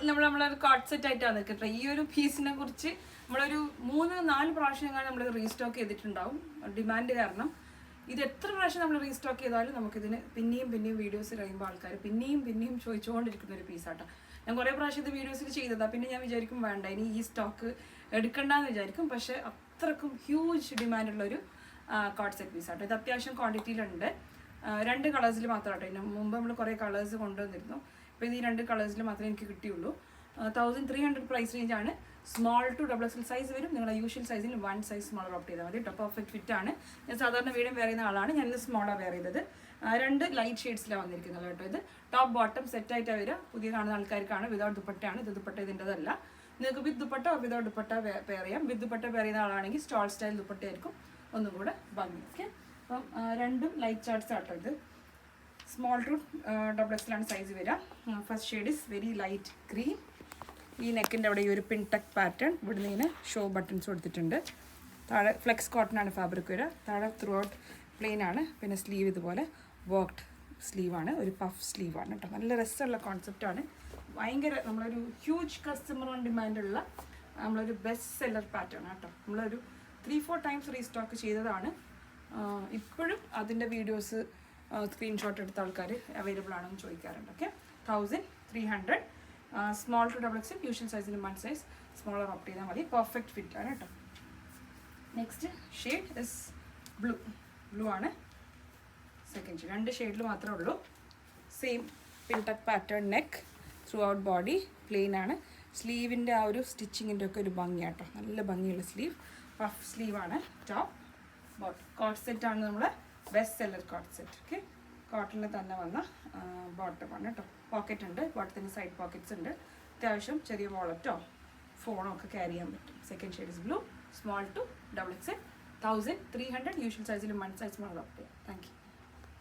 നമ്മളൊരു coat set ആയിട്ടാണ് നിൽക്കുന്നത്. ഈ ഒരു പീസിനെ കുറിച്ച് നമ്മളൊരു 3-4 പ്രാവശ്യം നമ്മൾ റീസ്റ്റോക്ക് ചെയ്തിട്ടുണ്ടാവും ഡിമാൻഡ് കാരണം. ഇത് എത്ര പ്രാവശ്യം നമ്മൾ റീസ്റ്റോക്ക് ചെയ്താലും നമുക്കിതിന് പിന്നെയും വീഡിയോസ് കഴിയുമ്പോൾ ആൾക്കാർ പിന്നെയും ചോദിച്ചുകൊണ്ടിരിക്കുന്ന ഒരു പീസാട്ടോ. ഞാൻ കുറേ പ്രാവശ്യം ഇത് വീഡിയോസിൽ ചെയ്തതാണ്. പിന്നെ ഞാൻ വിചാരിക്കും വേണ്ട ഇനി ഈ സ്റ്റോക്ക് എടുക്കണ്ടെന്ന് വിചാരിക്കും. പക്ഷേ അത്രക്കും ഹ്യൂജ് ഡിമാൻഡുള്ളൊരു കോട്ട് സെറ്റ് പീസാട്ടോ. ഇത് അത്യാവശ്യം ക്വാണ്ടിറ്റിയിലുണ്ട്. 2 കളേഴ്സിൽ മാത്രമാട്ടോ. ഇതിന് മുമ്പ് നമ്മൾ കുറേ കളേഴ്സ് കൊണ്ടുവന്നിരുന്നു. ഇപ്പോൾ ഇത് ഈ 2 കളേഴ്സിൽ മാത്രമേ എനിക്ക് കിട്ടിയുള്ളൂ. 1300 പ്രൈസ് റേഞ്ചാണ്. സ്മോൾ ടു XXL സൈസ് വരും. നിങ്ങളുടെ യൂഷ്വൽ സൈസിന് 1 സൈസ് സ്മോളർ ഓപ്റ്റ് ചെയ്താൽ മതി കേട്ടോ. പെർഫെക്റ്റ് ഫിറ്റാണ്. ഞാൻ സാധാരണ മീഡിയം വെയർ ചെയ്യുന്ന ആളാണ്. ഞാൻ ഇന്ന് സ്മോളാണ് വെയർ ചെയ്തത്. 2 ലൈറ്റ് ഷെയ്ഡ്സിലാണ് വന്നിരിക്കുന്നത് കേട്ടോ. ഇത് ടോപ്പ് ബോട്ടം സെറ്റായിട്ടാണ് വരിക. പുതിയ കാണുന്ന ആൾക്കാർക്കാണ്. വിതൗട്ട് ദുപ്പട്ടയാണ്. ഇത് ദുപ്പട്ട ഇതിൻ്റെതല്ല. നിങ്ങൾക്ക് വിത്ത് ദുപ്പട്ട വിതൗട്ട് ദുപ്പട്ട പെയർ ചെയ്യാം. വിത്ത് ദുപ്പട്ട പെയർ ചെയ്യുന്ന ആളാണെങ്കിൽ സ്റ്റോൾ സ്റ്റൈൽ ദുപ്പട്ടയായിരിക്കും ഒന്നും കൂടെ ഭംഗി. ഓക്കെ, അപ്പം 2 ലൈറ്റ് ചാർട്ട്സ് ആട്ടോ. ഇത് സ്മോൾ ടു XXL ആണ് സൈസ് വരിക. First shade is very light green. ഈ നെക്കിൻ്റെ അവിടെ ഈ ഒരു പിൻടക്ക് പാറ്റേൺ. ഇവിടുന്ന് ഇങ്ങനെ ഷോ ബട്ടൺസ് കൊടുത്തിട്ടുണ്ട്. താഴെ ഫ്ലെക്സ് കോട്ടൺ ആണ് ഫാബ്രിക് വരിക. താഴെ ത്രൂ ഔട്ട് പ്ലെയിൻ ആണ്. പിന്നെ സ്ലീവ് ഇതുപോലെ വർക്ക്ഡ് സ്ലീവാണ്. ഒരു പഫ് സ്ലീവാണ് കേട്ടോ. നല്ല രസമുള്ള കോൺസെപ്റ്റാണ്. ഭയങ്കര നമ്മളൊരു ഹ്യൂജ് കസ്റ്റമർ ഓൺ ഡിമാൻഡുള്ള നമ്മളൊരു ബെസ്റ്റ് സെല്ലർ പാറ്റേൺ കേട്ടോ. നമ്മളൊരു 3-4 ടൈംസ് റീസ്റ്റോക്ക് ചെയ്തതാണ്. ഇപ്പോഴും അതിൻ്റെ വീഡിയോസ് സ്ക്രീൻഷോട്ട് എടുത്ത ആൾക്കാർ അവൈലബിൾ ആണെന്ന് ചോദിക്കാറുണ്ട്. Okay, 1300. Small to XXL usual സൈസിന് 1 സൈസ് സ്മോളർ ഓപ്റ്റ് ചെയ്താൽ മതി. പെർഫെക്റ്റ് ഫിറ്റ് ആണ് കേട്ടോ. നെക്സ്റ്റ് ഷെയ്ഡ് ഇസ് ബ്ലൂ ആണ് സെക്കൻഡ് ഷെയ്ഡ്. 2 ഷെയ്ഡിൽ മാത്രമേ ഉള്ളൂ. Same pintuck pattern neck. Throughout body plain ആണ്. സ്ലീവിൻ്റെ ആ ഒരു സ്റ്റിച്ചിങ്ങിൻ്റെ ഒക്കെ ഒരു ഭംഗിയാട്ടോ. നല്ല ഭംഗിയുള്ള സ്ലീവ്. പഫ് സ്ലീവാണ്. ടോപ്പ് ബോട്ടം കോട്ട് സെറ്റാണ് നമ്മുടെ best seller co-ord set. Okay, കോട്ടണിൽ തന്നെ വന്ന ബോട്ടമാണ് കേട്ടോ. പോക്കറ്റ് ഉണ്ട്. ബോട്ടത്തിന് സൈഡ് പോക്കറ്റ്സ് ഉണ്ട്. അത്യാവശ്യം ചെറിയ വാളറ്റോ ഫോണോ ഒക്കെ ക്യാരി ചെയ്യാൻ പറ്റും. Second shade is blue. Small to XXL 1300 usual സൈസിൽ 1 സൈസ് സ്മോൾ ഓപ്റ്റ് ചെയ്യാം. Thank U.